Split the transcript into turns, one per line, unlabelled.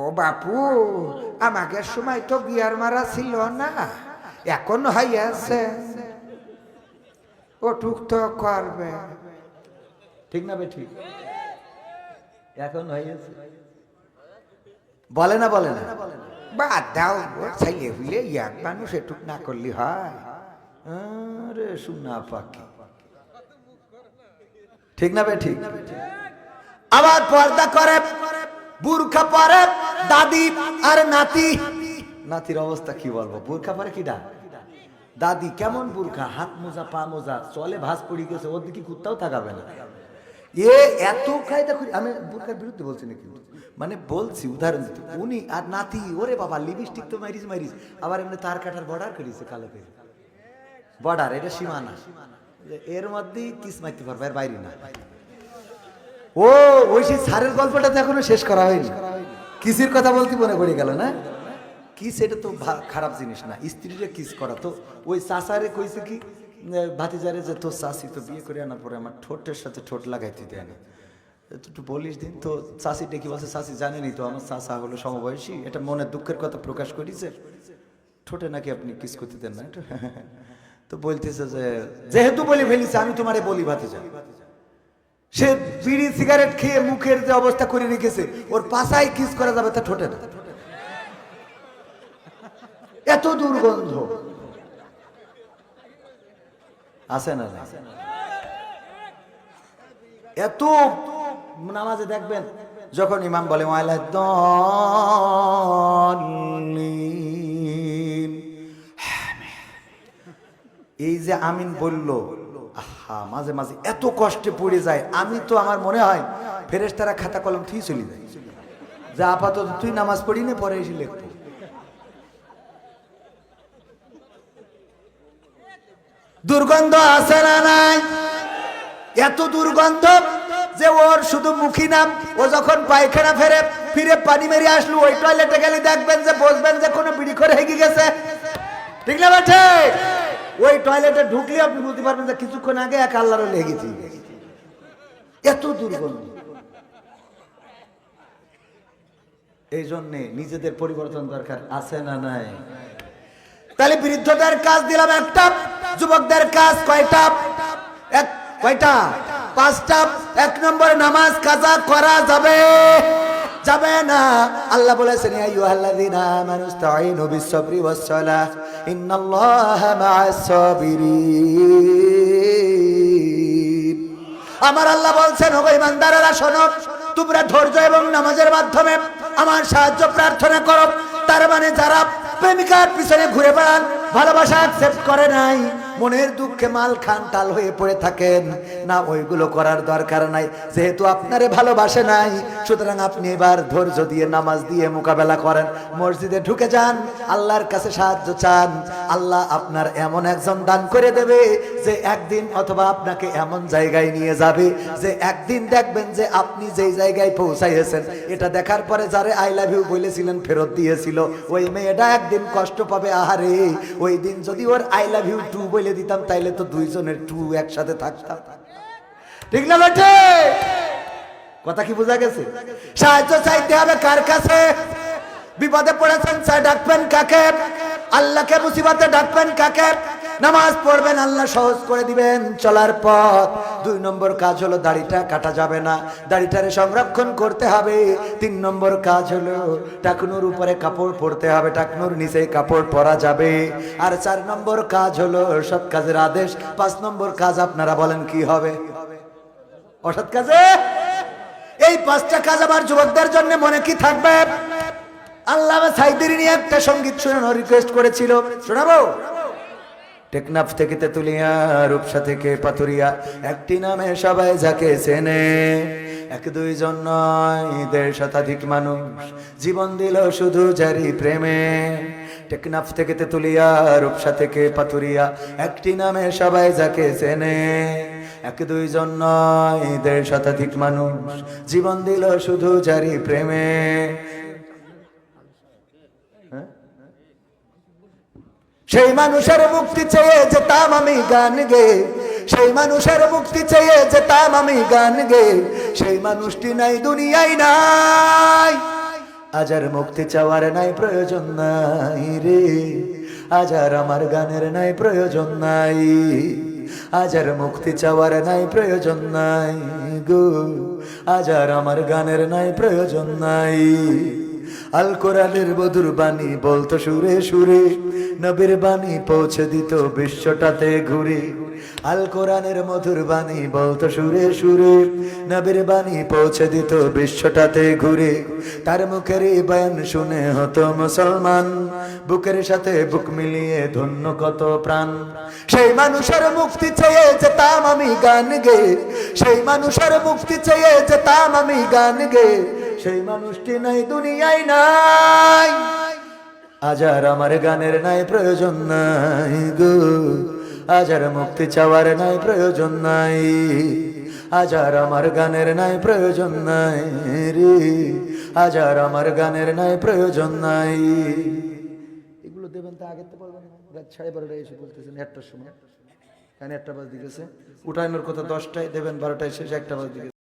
ও বাপু, আমাকে সময় তো বিয়ার মারা ছিল না, এখন হইয়াছে, ও টুক তো করবে।
ঠিক না বে ঠিক? এখন হয়েছে, বলে না বলে না?
বাদ দাও, ছেলে হইলে এক মানুষ এটুক না করলে হয়।
আরে শোনা পাখি, ঠিক না বে ঠিক? আবার পর্দা করে, বুরখা পরে দাদি আর নাতি। নাতির অবস্থা কি বলবো, বুরখা পরে কিডা? দাদি। কেমন বুরখা? হাত মোজা পা মোজা, চলে ভাঁজ পড়ি গেছে, ওর দিকে কুত্তাও তাকাবে না। এ এত কায়দা করি। আমি বুরখার বিরুদ্ধে বলছি না, কিন্তু মানে বলছি উদাহরণ দিতে। উনি আর নাতি, ওরে বাবা লিপস্টিক তো মারিস মারিস, আবার এমনি তার কাটার বর্ডার করিছে কালো করে। বর্ডার এটা সীমানা, এর মধ্যেই কিস মারতে পারবে, এর বাইরে না। ও ওই সেই সারের গল্পটা তো এখনো শেষ করা হয়নি। কিসের কথা বলতে মনে পড়ে গেল না? কিস এটা তো খারাপ জিনিস না, স্ত্রীরে কিস করা। তো ওই চাচারে কইছে কি ভাতিজারে, যে তোর চাষি তো বিয়ে করে আনার পরে আমার ঠোঁটের সাথে ঠোঁট লাগাইতে দেয় না, একটু বলিস দিন। তো চাষি ডেকে বলছে, চাষি জানেনি তো আমার চাষা হলো সমবয়সী, এটা মনের দুঃখের কথা প্রকাশ করেছে, ঠোঁটে নাকি আপনি কিস করতে দেন না। তো বলতেছে যে যেহেতু বলে ফেলিছে, আমি তোমারে বলি ভাতিজা। সে বিড়ি সিগারেট খেয়ে মুখের যে অবস্থা করে রেখেছে, ওর পাশায় কিস করা যাবে, তা ঠোঁটে না। এত দুর্গন্ধ আছে না? এত নামাজে দেখবেন যখন ইমাম বলে এই যে আমিন বললো, আহা মাঝে মাঝে এত কষ্টে পড়ে যায়। আমি তো আমার মনে হয় ফেরেশতারা খাতা কলম ঠিক চলে যায়, যা আপাতত তুই নামাজ পড়ি না, পরে এসে লিখবো। দুর্গন্ধ আছে না নাই? এত দুর্গন্ধ যে ওর শুধু মুখী নাম, ও যখন পায়খানা ফিরে পানি মেরে আসলো, ওই টয়লেটে গেলে দেখবেন যে বসবেন যে কোনো বিড়ি করে হেগে গেছে, ঠিক না বাঠে? ওই টয়লেটে ঢুকলে আপনি বুঝতে পারবেন যে কিছুক্ষণ আগে এক আল্লাহর লেগেছে। এত দুর্গন্ধ। এই জন্যে নিজেদের পরিবর্তন দরকার, আছে না নাই? তাহলে বৃদ্ধদের কাজ দিলাম একটা, যুবকদের কাজ কয়টা? কয়টা? 5টা। 1 নম্বর, নামাজ কাজা করা যাবে যাবে না। আল্লাহ বলেছেন, ইয়া আইয়ুহাল্লাযীনা আমানু ইসতাঈনু বিস-সাবরি ওয়াস-সালাহ ইন্নাল্লাহা মা'আস সাবিরিন। আমার আল্লাহ বলছেন, ওগো ঈমানদারেরা শোনো, তোমরা ধৈর্য এবং নামাজের মাধ্যমে আমার সাহায্য প্রার্থনা করো। তার মানে যারা প্রেমিকার পিছনে ঘুরে বেড়ান, ভালোবাসা অ্যাকসেপ্ট করে নাই, মনের দুঃখে মাল খান টাল হয়ে পড়ে থাকেন না, ওইগুলো করার দরকার নাই। যেহেতু আপনারে ভালোবাসে নাই, সুতরাং আপনি এবার ধৈর্য দিয়ে নামাজ দিয়ে মোকাবেলা করেন। মসজিদে ঢুকে যান, আল্লাহর কাছে সাহায্য চান। আল্লাহ আপনার এমন একজন দান করে দেবে যে একদিন অথবা আপনাকে এমন জায়গায় নিয়ে যাবে যে একদিন দেখবেন যে আপনি যেই জায়গায় পৌঁছাইয়েছেন, এটা দেখার পরে যারে আই লাভ ইউ বলেছিলেন ফেরত দিয়েছিল, ওই মেয়েটা একদিন কষ্ট পাবে। আহারে, ওই দিন যদি ওর আই লাভ ইউ টু বলে দিতাম, তাইলে তো দুইজনের টু একসাথে থাকতাম, ঠিক না বেটে? কথা কি বোঝা গেছে? সাহায্য চাইতে হবে কার কাছে? বিপদে পড়েছেন, ডাকবেন কাকে? আল্লাহকে। মুসিবতে ডাকবেন কাকে? নামাজ পড়বেন, আল্লাহ সহজ করে দিবেন চলার পথ। 2 নম্বর কাজ হলো, দাড়িটা কাটা যাবে না, দাড়িটারে সংরক্ষণ করতে হবে। 3 নম্বর কাজ হলো, টাকনুর উপরে কাপড় পরতে হবে, টাকনুর নিচে কাপড় পরা যাবে। আর 4 নম্বর কাজ হলো সৎ কাজের আদেশ। 5 নম্বর কাজ আপনারা বলেন কি হবে? অসৎ কাজে। এই 5টা কাজ আমার যুবকদের জন্য মনে কি থাকবে? আল্লামা সাইদিরি নিয়ে একটা সঙ্গীত শোনানো রিকোয়েস্ট করেছিল, শোনাবো? টেকনাফ থেকে তেতুলিয়া, রূপসা থেকে পাতুরিয়া, একটি নামে সবাই যাকে চেনে, 1-2 জন নয় 1.5 শতাধিক মানুষ জীবন দিল শুধু যারি প্রেমে। টেকনাফ থেকে তেতুলিয়া, রূপসা থেকে পাতুরিয়া, একটি নামে সবাই যাকে চেনে, 1-2 জন নয় 1.5 শতাধিক মানুষ জীবন দিল শুধু যারি প্রেমে। সেই মানুষের মুক্তি চেয়ে যেতাম আমি গান গে, সেই মানুষের মুক্তি চেয়ে যেতাম আমি গান গে, সেই মানুষটি নাই দুনিয়ায় নাই। আজ আর মুক্তি চাওয়ার নাই প্রয়োজন নাই রে, আজ আর আমার গানের নাই প্রয়োজন নাই, আজ আর মুক্তি চাওয়ার নাই প্রয়োজন নাই গো, আজ আর আমার গানের নাই প্রয়োজন নাই। আল কোরআনের মধুর বাণী বলতো সুরে সুরে, নবীর বাণী পৌঁছে দিত বিশ্বটাতে ঘুরে। আল কোরআনের মধুর বাণী বলতো সুরে সুরে, নবীর বাণী পৌঁছে দিত বিশ্বটাতে ঘুরে। তার মুখের এই বয়ান শুনে হতো মুসলমান, বুকের সাথে বুক মিলিয়ে ধন্য কত প্রাণ। সেই মানুষের মুক্তি চেয়ে যেতাম আমি গান গে, সেই মানুষের মুক্তি চেয়ে যেতাম আমি গান গে, সেই মানুষটি নাই দুনিয়ায় নাই। আজ আর আমার গানের নাই প্রয়োজন নাই গো, আজ আর মুক্তি চাওয়ার নাই প্রয়োজন নাই, আজ আর আমার গানের নাই প্রয়োজন নাই রে, আজ আর আমার গানের নাই প্রয়োজন নাই। এগুলো দেবেন তা আগে তো বলবেন, রাত 12:30 এসে বলতেছেন 1টার সময়, কেন 1টা বাজে গেছে, উঠানোর কথা 10টায় দেবেন, 12টায় শেষ, 1টা বাজে গেছে।